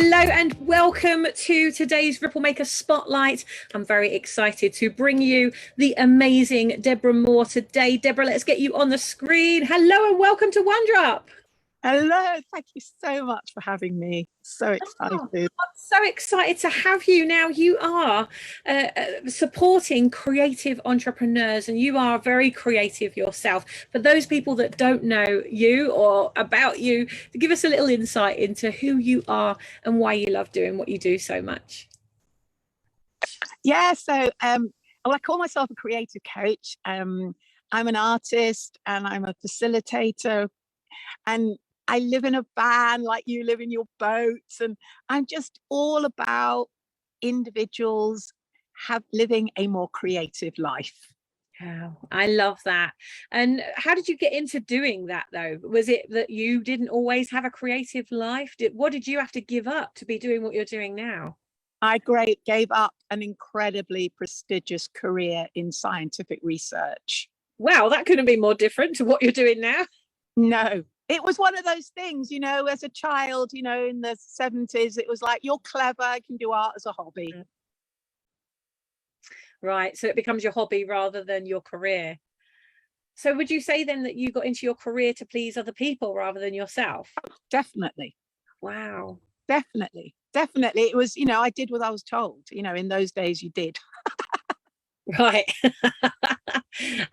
Hello and welcome to today's Ripple Maker Spotlight. I'm very excited to bring you the amazing Deborah Moore today. Deborah, let's get you on the screen. Hello and welcome to OneDrop. Hello, thank you so much for having me. So excited. I'm so excited to have you. Now you are supporting creative entrepreneurs and you are very creative yourself. For those people that don't know you or about you, give us a little insight into who you are and why you love doing what you do so much. Yeah, so I call myself a creative coach. I'm an artist and I'm a facilitator, and I live in a van like you live in your boats, and I'm just all about individuals living a more creative life. Wow, I love that. And how did you get into doing that though? Was it that you didn't always have a creative life? What did you have to give up to be doing what you're doing now? I gave up an incredibly prestigious career in scientific research. Wow, that couldn't be more different to what you're doing now. No, it was one of those things, as a child, in the 70s, it was like, you're clever, I can do art as a hobby. Right, so it becomes your hobby rather than your career. So would you say then that you got into your career to please other people rather than yourself? Definitely. Wow. Definitely. It was, I did what I was told, in those days you did. Right.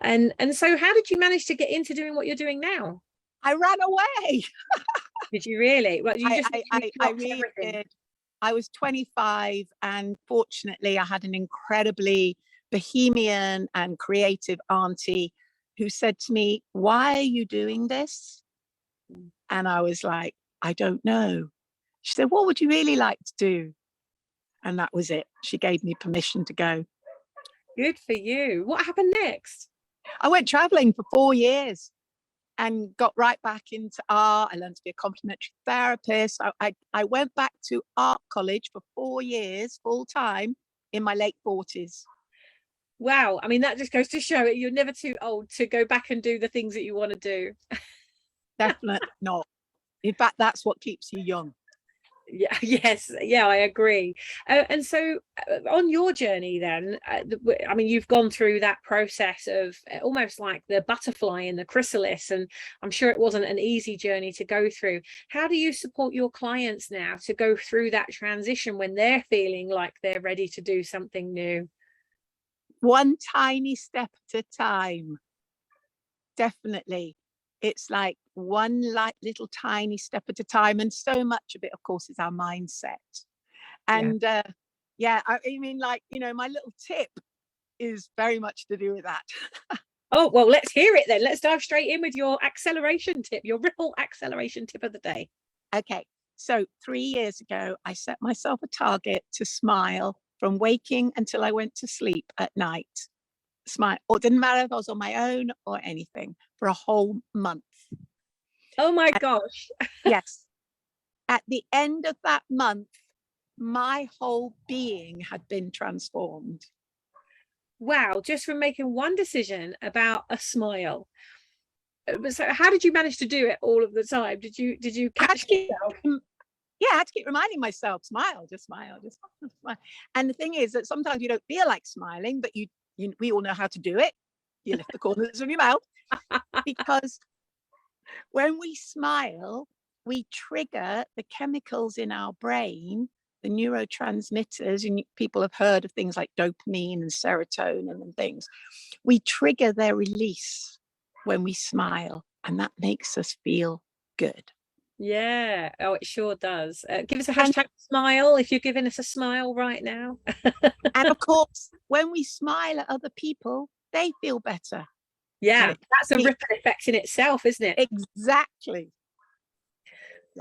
and so how did you manage to get into doing what you're doing now? I ran away. Did you really? Well, you just I really did. I was 25 and fortunately I had an incredibly bohemian and creative auntie who said to me, "Why are you doing this?" And I was like, "I don't know." She said, "What would you really like to do?" And that was it. She gave me permission to go. Good for you. What happened next? I went traveling for 4 years and got right back into art. I learned to be a complementary therapist. I went back to art college for 4 years, full time, in my late 40s. Wow. I mean, that just goes to show it. You're never too old to go back and do the things that you want to do. Definitely not. In fact, that's what keeps you young. Yeah, yes, yeah, I agree. And so on your journey then, I mean, you've gone through that process of almost like the butterfly in the chrysalis, and I'm sure it wasn't an easy journey to go through. How do you support your clients now to go through that transition when they're feeling like they're ready to do something new? One tiny step at a time. Definitely. It's like one little tiny step at a time. And so much of it, of course, is our mindset. And yeah, I mean, like, my little tip is very much to do with that. Oh, well, let's hear it then. Let's dive straight in with your acceleration tip, your Ripple acceleration tip of the day. Okay. So 3 years ago, I set myself a target to smile from waking until I went to sleep at night. Smile. Or it didn't matter if I was on my own or anything, for a whole month. Oh my gosh. Yes. At the end of that month, my whole being had been transformed. Wow, just from making one decision about a smile. So how did you manage to do it all of the time? Did you catch yourself? Yeah, I had to keep reminding myself, smile, just smile, just smile. And the thing is that sometimes you don't feel like smiling, but we all know how to do it. You lift the corners of your mouth, because when we smile, we trigger the chemicals in our brain, the neurotransmitters, and people have heard of things like dopamine and serotonin and things. We trigger their release when we smile, and that makes us feel good. Yeah, oh, it sure does. Give us a hashtag smile if you're giving us a smile right now. And of course, when we smile at other people, they feel better. Yeah, that's a ripple effect in itself, isn't it? Exactly.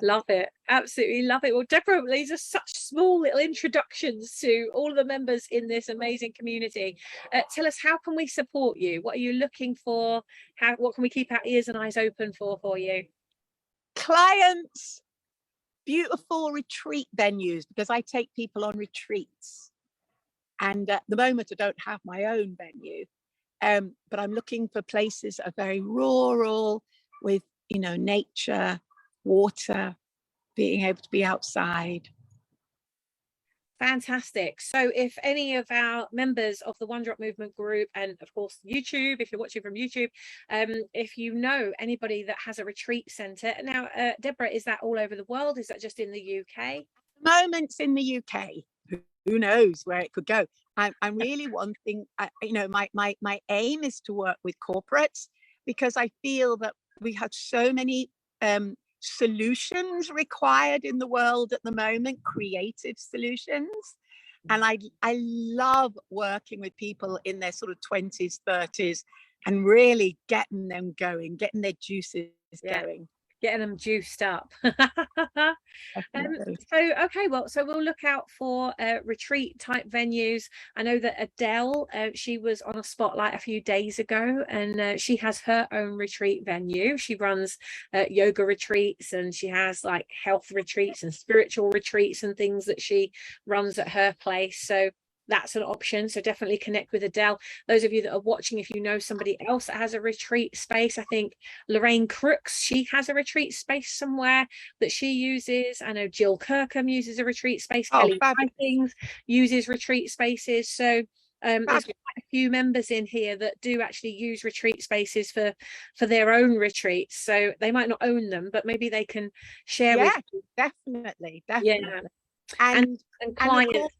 Love it. Absolutely love it. Well, Deborah, these are such small little introductions to all of the members in this amazing community. Tell us, how can we support you? What are you looking for? What can we keep our ears and eyes open for you? Clients, beautiful retreat venues, because I take people on retreats. And at the moment, I don't have my own venue, but I'm looking for places that are very rural, with nature, water, being able to be outside. Fantastic. So if any of our members of the One Drop Movement group, and of course YouTube, if you're watching from YouTube, if you know anybody that has a retreat center now, Deborah, is that all over the world? Is that just in the UK? Moments in the UK. Who knows where it could go? I'm really wanting, you know, my aim is to work with corporates, because I feel that we have so many solutions required in the world at the moment, creative solutions. And I love working with people in their sort of 20s, 30s, and really getting them going, getting their juices going. Getting them juiced up. Definitely. So okay, well, so we'll look out for retreat type venues. I know that Adele, she was on a spotlight a few days ago, and she has her own retreat venue. She runs yoga retreats, and she has like health retreats and spiritual retreats and things that she runs at her place. So that's an option. So definitely connect with Adele. Those of you that are watching, if you know somebody else that has a retreat space, I think Lorraine Crooks, she has a retreat space somewhere that she uses. I know Jill Kirkham uses a retreat space. Kelly Whiting uses retreat spaces. So there's quite a few members in here that do actually use retreat spaces for their own retreats. So they might not own them, but maybe they can share with you. Definitely. Yeah. And clients.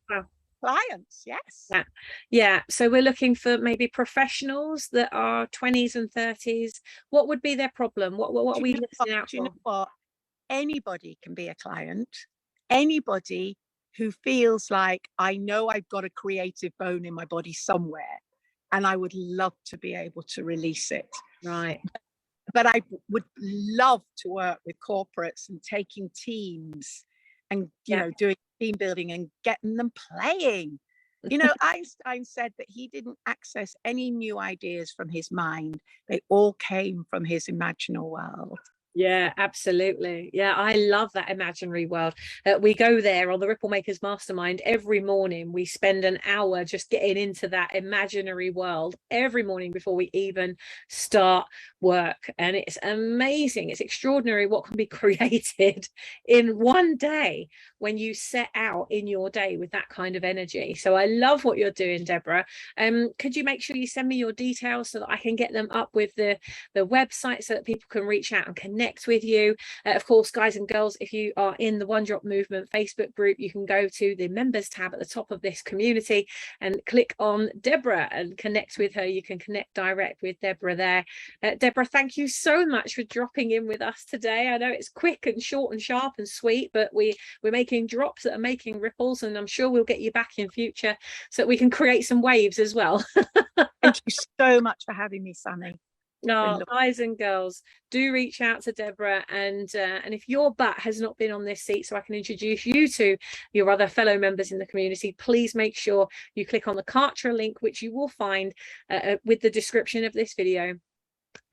Clients, yes. Yeah, so we're looking for maybe professionals that are 20s and 30s. What would be their problem? What are we listening out for? You know what? Anybody can be a client. Anybody who feels like, I know I've got a creative bone in my body somewhere, and I would love to be able to release it. Right. But I would love to work with corporates and taking teams and, you know, doing team building and getting them playing. You know, Einstein said that he didn't access any new ideas from his mind. They all came from his imaginal world. Yeah, absolutely. Yeah, I love that imaginary world. We go there on the Ripple Makers Mastermind every morning. We spend an hour just getting into that imaginary world every morning before we even start work. And it's amazing. It's extraordinary what can be created in one day when you set out in your day with that kind of energy. So I love what you're doing, Deborah. Could you make sure you send me your details so that I can get them up with the website so that people can reach out and connect with you? Of course, guys and girls, if you are in the One Drop Movement Facebook group, you can go to the members tab at the top of this community and click on Deborah and connect with her. You can connect direct with Deborah there. Deborah, thank you so much for dropping in with us today. I know it's quick and short and sharp and sweet, but we're making drops that are making ripples, and I'm sure we'll get you back in future so that we can create some waves as well. Thank you so much for having me, Sunny. No, guys and girls, do reach out to Deborah, and if your butt has not been on this seat, so I can introduce you to your other fellow members in the community, please make sure you click on the Kartra link, which you will find with the description of this video.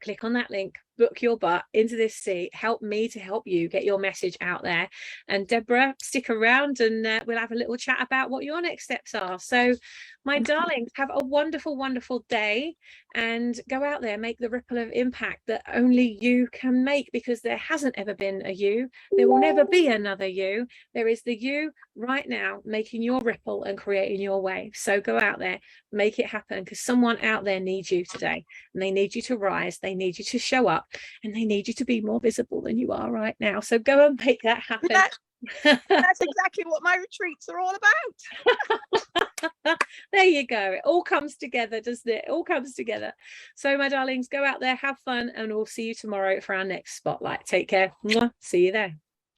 Click on that link, book your butt into this seat, help me to help you get your message out there. And Deborah, stick around and we'll have a little chat about what your next steps are. So my darlings, have a wonderful, wonderful day, and go out there, make the ripple of impact that only you can make, because there hasn't ever been a you. There will never be another you. There is the you right now making your ripple and creating your wave. So go out there, make it happen, because someone out there needs you today, and they need you to rise. They need you to show up, and they need you to be more visible than you are right now. So go and make that happen. That's exactly what my retreats are all about. There you go. It all comes together, doesn't it? It all comes together. So my darlings, go out there, have fun, and we'll see you tomorrow for our next spotlight. Take care. See you there.